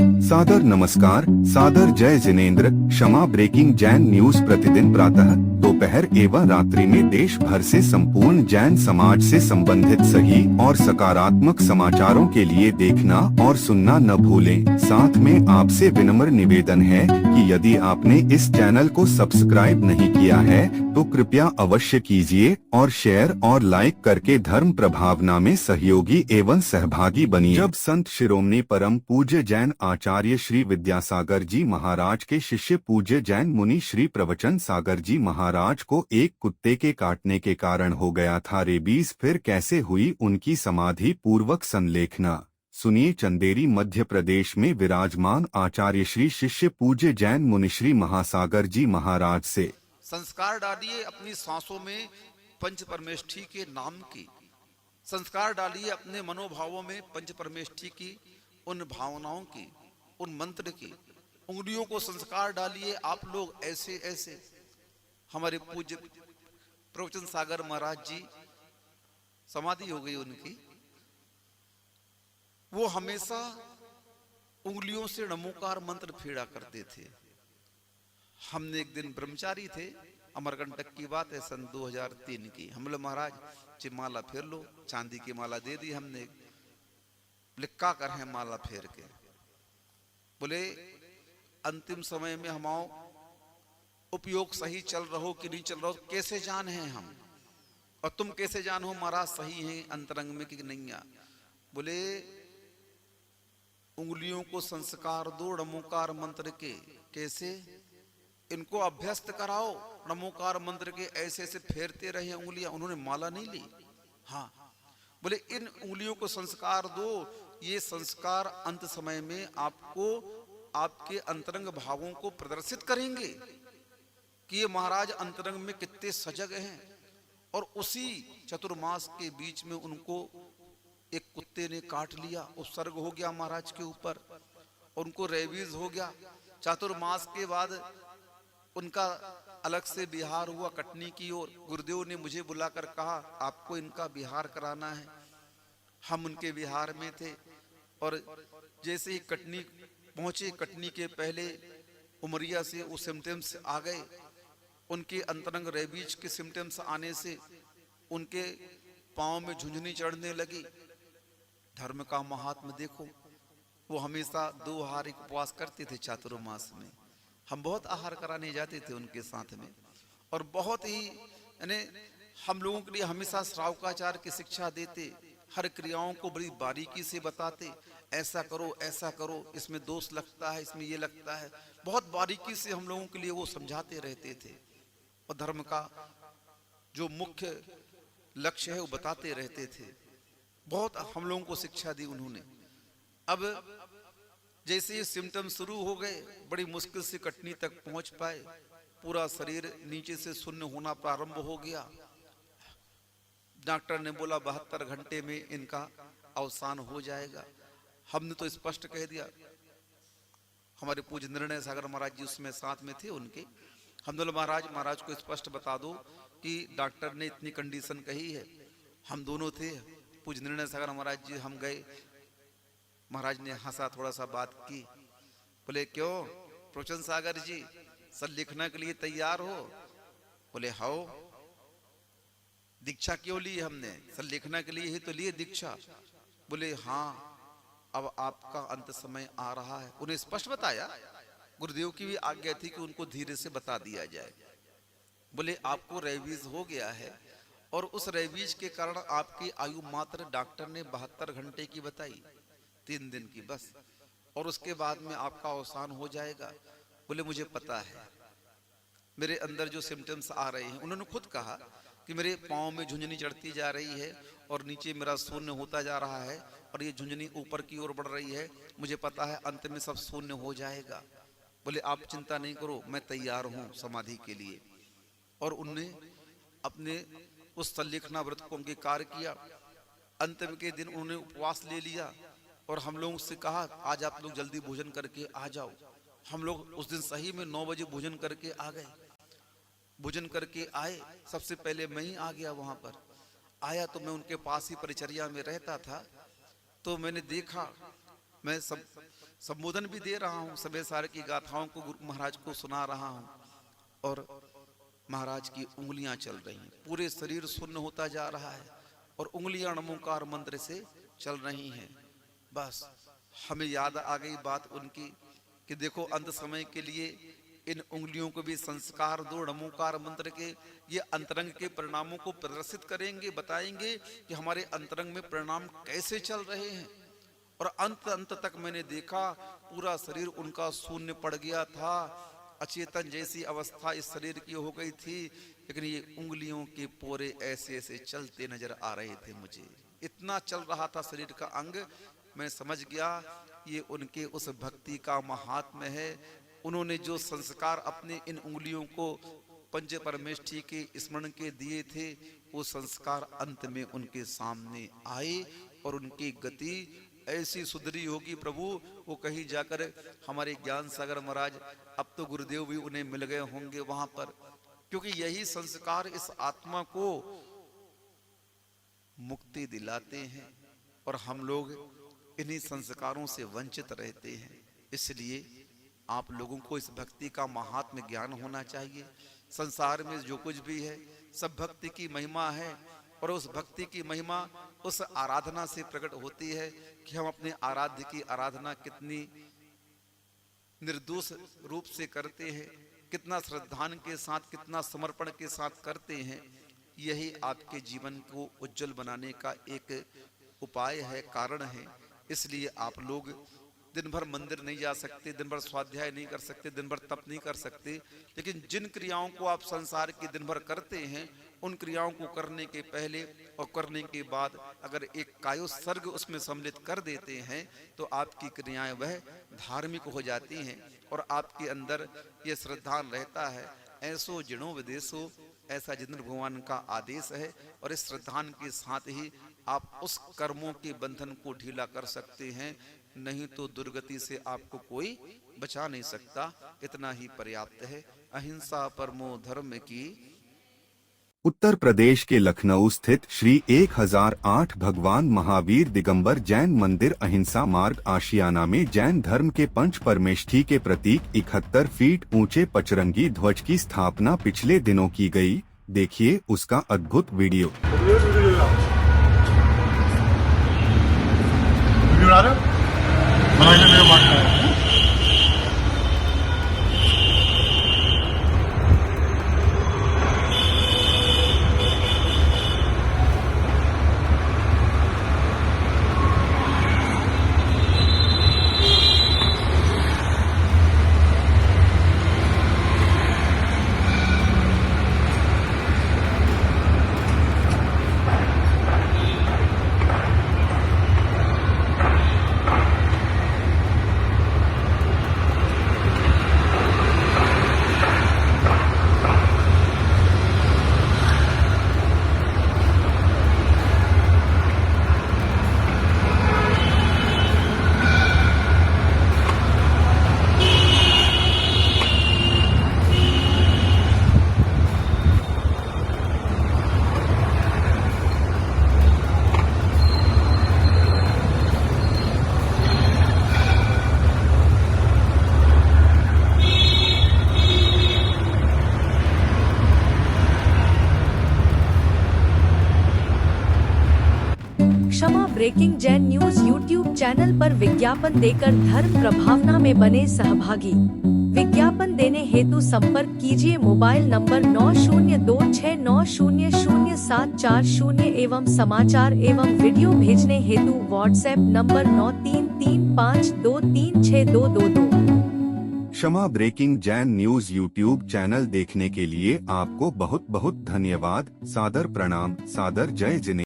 सादर नमस्कार, सादर जय जिनेंद्र। क्षमा ब्रेकिंग जैन न्यूज प्रतिदिन प्रातः, दोपहर एवं रात्रि में देश भर से संपूर्ण जैन समाज से संबंधित सही और सकारात्मक समाचारों के लिए देखना और सुनना न भूलें। साथ में आपसे विनम्र निवेदन है कि यदि आपने इस चैनल को सब्सक्राइब नहीं किया है तो कृपया अवश्य कीजिए और शेयर और लाइक करके धर्म प्रभावना में सहयोगी एवं सहभागी बनिए। जब संत शिरोमणि परम पूज्य जैन आचार्य श्री विद्यासागर जी महाराज के शिष्य पूज्य जैन मुनि श्री प्रवचन सागर जी महाराज को एक कुत्ते के काटने के कारण हो गया था रेबीज, फिर कैसे हुई उनकी समाधि पूर्वक संलेखना। सुनिए चंदेरी मध्य प्रदेश में विराजमान आचार्य श्री शिष्य पूज्य जैन मुनिश्री महासागर जी महाराज से संस्कार डालिए अपनी सांसों में पंच परमेष्ठी के नाम की। संस्कार डालिए अपने मनोभावों में पंच परमेष्ठी की उन भावनाओं की, उन मंत्र की। उंगलियों को संस्कार डालिए आप लोग ऐसे ऐसे। हमारे पूज्य प्रवचन सागर महाराज जी समाधि हो गई उनकी। वो हमेशा उंगलियों से नमोकार मंत्र फेड़ा करते थे। हमने एक दिन ब्रह्मचारी थे, अमरकंटक की बात है, सन 2003 की। हम लोग महाराज ची माला फेर लो, चांदी की माला दे दी हमने। लिक्का कर है माला फेर के। बोले अंतिम समय में हमाओ उपयोग सही चल रहा हो कि नहीं चल रहा हो, कैसे जान है हम, और तुम कैसे जान हो महाराज सही है अंतरंग में कि नहीं। बोले उंगलियों को संस्कार दो नमोकार मंत्र के। कैसे? इनको अभ्यस्त कराओ नमोकार मंत्र के, ऐसे ऐसे फेरते रहे उंगलियां। उन्होंने माला नहीं ली। हाँ, बोले इन उंगलियों को संस्कार दो। ये संस्कार अंत समय में आपको आपके अंतरंग भावों को प्रदर्शित करेंगे कि ये महाराज अंतरंग में कितने सजग हैं। और उसी चतुर्मास के बीच में उनको एक कुत्ते ने काट लिया, उपसर्ग हो गया महाराज के ऊपर, और उनको रेबीज हो गया। चातुर्मास के बाद उनका अलग से बिहार हुआ कटनी की ओर। गुरुदेव ने मुझे बुलाकर कहा आपको इनका बिहार कराना है। हम उनके बिहार में थे, और जैसे ही कटनी पहुंचे, कटनी के पहले उमरिया से वो सिम्टम्स आ गए। उनके अंतरंग रेबीज के सिम्टम्स आने से उनके पांव में झुंझुनी चढ़ने लगी। धर्म का महात्मा देखो, वो हमेशा 2 आहार उपवास करते थे चातुर्मास में। हम बहुत आहार कराने जाते थे उनके साथ में, और बहुत ही यानी हम लोगों के लिए हमेशा श्रावकाचार की शिक्षा देते। हर क्रियाओं को बड़ी बारीकी से बताते, ऐसा करो, इसमें दोष लगता है, इसमें ये लगता है। बहुत बारीकी से हम लोगों के लिए वो समझाते रहते थे, और धर्म का जो मुख्य लक्ष्य है वो बताते रहते थे। बहुत हम लोगों को शिक्षा दी उन्होंने। अब जैसे ये सिम्टम शुरू हो गए, बड़ी मुश्किल से कटनी तक पहुंच पाए। पूरा शरीर नीचे से शून्य होना प्रारंभ हो गया। डॉक्टर ने बोला 72 घंटे में इनका अवसान हो जाएगा। हमने तो स्पष्ट कह दिया। हमारे पूज्य निर्णय सागर महाराज जी उसमें साथ में थे उनके। हम बोले महाराज को स्पष्ट बता दो कि डॉक्टर ने इतनी कंडीशन कही है। हम दोनों थे, पूज्य निर्णय सागर महाराज जी, हम गए। महाराज ने हंसा, थोड़ा सा बात की। बोले क्यों प्रवचन सागर जी, सर लिखने के लिए तैयार हो? बोले हाओ। दीक्षा क्यों ली हमने? सर लिखने के लिए ही तो लिए दीक्षा। बोले हाँ, अब आपका अंत समय आ रहा है। उन्हें स्पष्ट बताया। गुरुदेव की भी आज्ञा थी कि उनको धीरे से बता दिया जाए। बोले आपको रेबीज हो गया है, और उस रेबीज के कारण आपकी आयु मात्र डॉक्टर ने 72 घंटे की बताई, 3 दिन की बस, और उसके बाद में आपका अवसान हो जाएगा। बोले मुझे पता है, मेरे अंदर जो सिम्टम्स आ रहे हैं, उन्होंने खुद कहा कि मेरे पाँव में झुंझुनी चढ़ती जा रही है, और नीचे मेरा शून्य होता जा रहा है, और ये झुंझुनी ऊपर की ओर बढ़ रही है। मुझे पता है अंत में सब शून्य हो जाएगा। बोले आप चिंता नहीं करो, मैं तैयार हूँ समाधि के लिए। और उनने अपने उस संलेखना व्रत को अंगीकार किया। अंतिम के दिन उन्होंने उपवास ले लिया, और हम लोगों से कहा आज आप लोग जल्दी भोजन करके आ जाओ। हम लोग उस दिन सही में 9 बजे भोजन करके आ गए। भोजन करके आए, सबसे पहले मैं ही आ गया। वहां पर आया तो मैं उनके पास ही परिचर्या में रहता था, तो मैंने देखा मैं सब संबोधन भी दे रहा हूँ, सबे सारे की गाथाओं को गुरु महाराज को सुना रहा हूँ, और महाराज की उंगलियां चल रही हैं, पूरे शरीर सुन्न होता जा रहा है और उंगलियां नमोकार मंत्र से चल रही हैं। बस हमें याद आ गई बात उनकी कि देखो अंत समय के लिए इन उंगलियों को भी संस्कार दो नमोकार मंत्र के, ये अंतरंग के परिणामों को प्रदर्शित करेंगे, बताएंगे कि हमारे अंतरंग में परिणाम कैसे चल रहे हैं। और अंत तक मैंने देखा पूरा शरीर उनका शून्य पड़ गया था, अचेतन जैसी अवस्था इस शरीर की हो गई थी, लेकिन ये उंगलियों के पोरे ऐसे ऐसे चलते नजर आ रहे थे। मुझे इतना चल रहा था शरीर का अंग, मैं समझ गया ये उनके उस भक्ति का महात्म्य है। उन्होंने जो संस्कार अपने इन उंगलियों को पंच परमेष्ठी के स्मरण के दिए थे, वो संस्कार अंत में उनके सामने आए और उनकी गति ऐसी सुधरी होगी प्रभु, वो कहीं जाकर हमारे ज्ञान सागर महाराज, अब तो गुरुदेव भी उन्हें मिल गए होंगे वहां पर, क्योंकि यही संस्कार इस आत्मा को मुक्ति दिलाते हैं और हम लोग इन्हीं संस्कारों से वंचित रहते हैं। इसलिए आप लोगों को इस भक्ति का महात्म्य ज्ञान होना चाहिए। संसार में जो कुछ भी है सब भक्ति की महिमा है, और उस भक्ति की महिमा उस आराधना से प्रकट होती है कि हम अपने आराध्य की आराधना कितनी निर्दोष रूप से करते हैं, कितना श्रद्धान के साथ, कितना समर्पण के साथ करते हैं। यही आपके जीवन को उज्जवल बनाने का एक उपाय है, कारण है। इसलिए आप लोग दिन भर मंदिर नहीं जा सकते, दिन भर स्वाध्याय नहीं कर सकते, दिन भर तप नहीं कर सकते, लेकिन जिन क्रियाओं को आप संसार के दिन भर करते हैं, उन क्रियाओं को करने के पहले और करने के बाद अगर एक कायोत्सर्ग उसमें सम्मिलित कर देते हैं तो आपकी क्रियाएं वह धार्मिक हो जाती हैं और आपके अंदर ये श्रद्धान रहता है। ऐसो जिणो विदेशो, ऐसा जितेंद्र भगवान का आदेश है, और इस श्रद्धान के साथ ही आप उस कर्मों के बंधन को ढीला कर सकते हैं, नहीं तो दुर्गति से आपको कोई बचा नहीं सकता। इतना ही पर्याप्त है। अहिंसा परमो धर्म की। उत्तर प्रदेश के लखनऊ स्थित श्री 1008 भगवान महावीर दिगंबर जैन मंदिर अहिंसा मार्ग आशियाना में जैन धर्म के पंच परमेष्ठी के प्रतीक 71 फीट ऊंचे पचरंगी ध्वज की स्थापना पिछले दिनों की गई। देखिए उसका अद्भुत video. Kshama breaking Jain news YouTube channel पर विज्ञापन देकर धर्म प्रभावना में बने सहभागी। विज्ञापन देने हेतु संपर्क कीजिए मोबाइल नंबर 9026900740 एवं समाचार एवं वीडियो भेजने हेतु WhatsApp number 9335236222। Kshama breaking Jain news YouTube channel देखने के लिए आपको बहुत बहुत धन्यवाद। सादर प्रणाम, सादर जय जिनेंद्र।